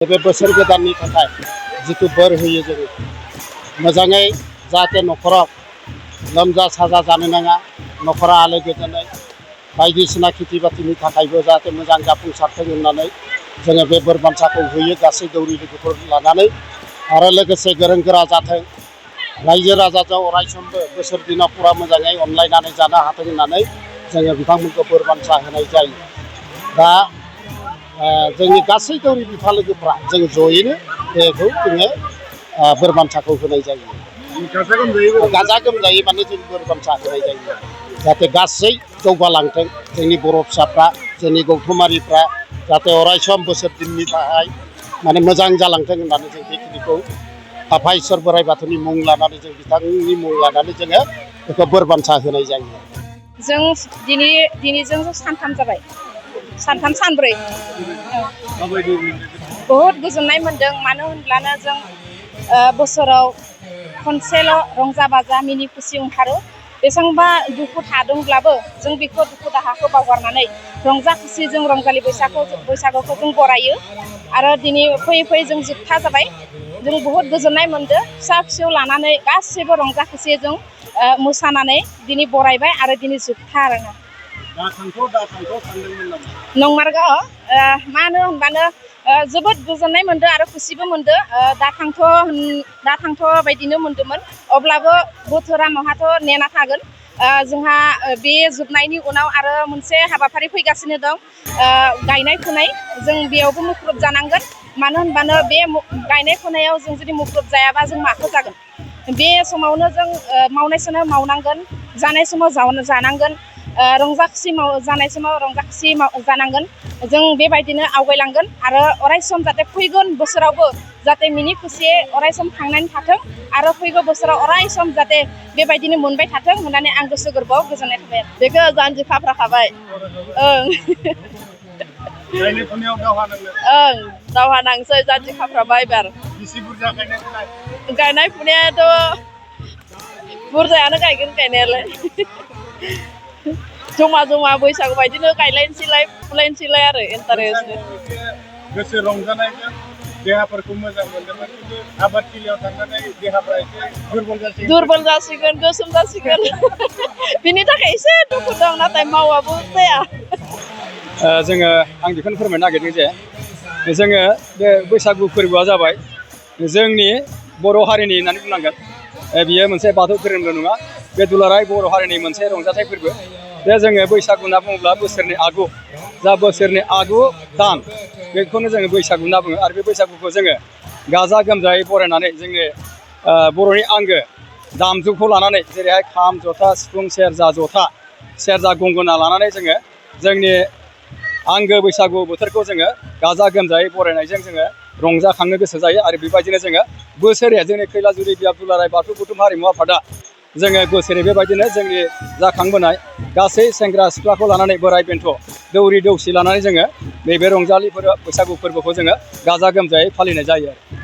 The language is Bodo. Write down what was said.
बे बोसोर गोदाननि थाखाय जितु बोर होयो जों मोजाङै जाहाथे न'खराव लोमजा साजा जानो नाङा न'खरा आलो गोजोनै बायदिसिना खेथि बाथिनि थाखायबो जाहाथे मोजां जाफुंसारथों होननानै जोङो बे बोर बान्थाखौ होयो गासै दौरि लोगोफोर लानानै आरो लोगोसे गोरों गोरा जाथों रायजो राजाजों अरायसमबो बोसोर दिनाव पुरा मोजाङै अनलायनानै जानो हाथों होननानै जोङो बिथांमोनखौ बोर बान्था होनाय जायो। दा जोंनि गासै दौरि बिफा लोगोफ्रा जों जयैनो बेखौ जोङो बोर बान्थाखौ होनाय जायो। गाजा गोमजायै माने जों बोर बान्था होनाय जायो जाहाथे गासै जौगालांथों जोंनि बर' फिसाफ्रा जोंनि गौथुमारिफ्रा जाहाथे अरायसम बोसोर दिननि थाखाय माने मोजां जालांथों होननानै जों बेखिनिखौ आफा इसोर बोराइ बाथौनि मुं लानानै जों बिथांनि मुं लानानै जोङो बेखौ बोर बान्था होनाय जायो। जों दिनैजों सानथाम जाबाय सानथाम सानब्रै बहुद गोजोननाय मोन्दों मानो होनब्लानो जों बोसोराव खनसेल' रंजा बाजा मिनि खुसि ओंखारो बेसेबांबा दुखु थादोंब्लाबो जों बेखौ दुखु दाहाखौ बावगारनानै रंजा खुसि जों रंजालि बैसागुखौ जों बरायो आरो दिनै फैयै फैयै जों जोबथा जाबाय जों बहुद गोजोननाय मोन्दों फिसा फिसौ लानानै गासैबो रंजा खुसि जों मोसानानै दिनै बरायबाय आरो दिनै जोबथा आरोना नंमारगौ मानो होनबानो जोबोद गोजोननाय मोन्दों आरो खुसिबो मोन्दों दा थांथ' बायदिनो मोन्दोंमोन अब्लाबो बोथोरा महाथ' नेना थागोन जोंहा बे जोबनायनि उनाव आरो मोनसे हाबाफारि फैगासिनो दं गायनाय फुनाय जों बेयावबो मुखुब जानांगोन मानो होनबानो बे गायनाय फुनायाव जों जुदि मुखुब जायाबा जों माखौ जागोन बे समावनो जों मावनाय समाव मावनांगोन जानाय समाव जानांगोन रंजा खुसि जानाय समाव रंजा खुसि जानांगोन जों बेबायदिनो आवगायलांगोन आरो अरायसम जाहाथे फैगोन बोसोरावबो जाहाथे मिनि खुसियै अरायसम थांनानै थाथों आरो फैगौ बोसोराव अरायसम जाहाथे बेबायदिनो मोनबाय थाथों होननानै आं गोसो गोरबोआव गोजोननाय थाबाय बेखौ जानजि खाफ्राखाबाय दावहा नांसै जानजि खाफ्राबाय एबार गायनाय फुनायाथ' बुरजायानो गायगोन गायनायालाय जमा जमा बैसागु बायदिनो गायलायनोसैलाय फुलायनोसैलाय आरो इन्टारेस्ट गोसो रंजानायजों देहाफोरखौ मोजां मोनदोंमोन खिन्थु आबादथिलियाव थांनानै देहाफ्रा एसे दुरबल जासिगोन गोसोम जासिगोन बिनि थाखाय एसे दुखु दं नाथाय मावाबो जाया जोङो आं बेखौनो फोरमायनो नागिरदों जे जोङो बे बैसागु फोरबोआ जाबाय जोंनि बर' हारिनि होननानै बुंनांगोन बियो मोनसे बाथौ धोरोमल' नङा बे दुलाराय बर' हारिनि मोनसे रंजाथाइ फोरबो बे जोङो बैसागु होनना बुङोब्ला बोसोरनि आगु जा बोसोरनि आगु दान बेखौनो जोङो बैसागु होनना बुङो आरो बे बैसागुखौ जोङो गाजा गोमजायै बरायनानै जोंनि बर'नि आंगो दामजुखौ लानानै जेरैहाय खाम जथा सिफुं सेरजा गंगोना लानानै जोङो जोंनि आंगो बैसागु बोथोरखौ जोङो गाजा गोमजायै बरायनायजों जोङो रंजाखांनो गोसो जायो आरो बेबायदिनो जोङो बोसोरे जोंनि खैलाजुरि बियाब दुलाराय बाथौ गौथुम हारिमु आफादा जोङो बोसोरे बेबायदिनो जोंनि जाखांबोनाय गासै सेंग्रा सिख्लाखौ लानानै बोराय बेन्थ' दौरि दौसि लानानै जोङो नैबे रंजालि बैसागु फोरबोखौ जोङो गाजा गोमजायै फालिनाय जायो आरो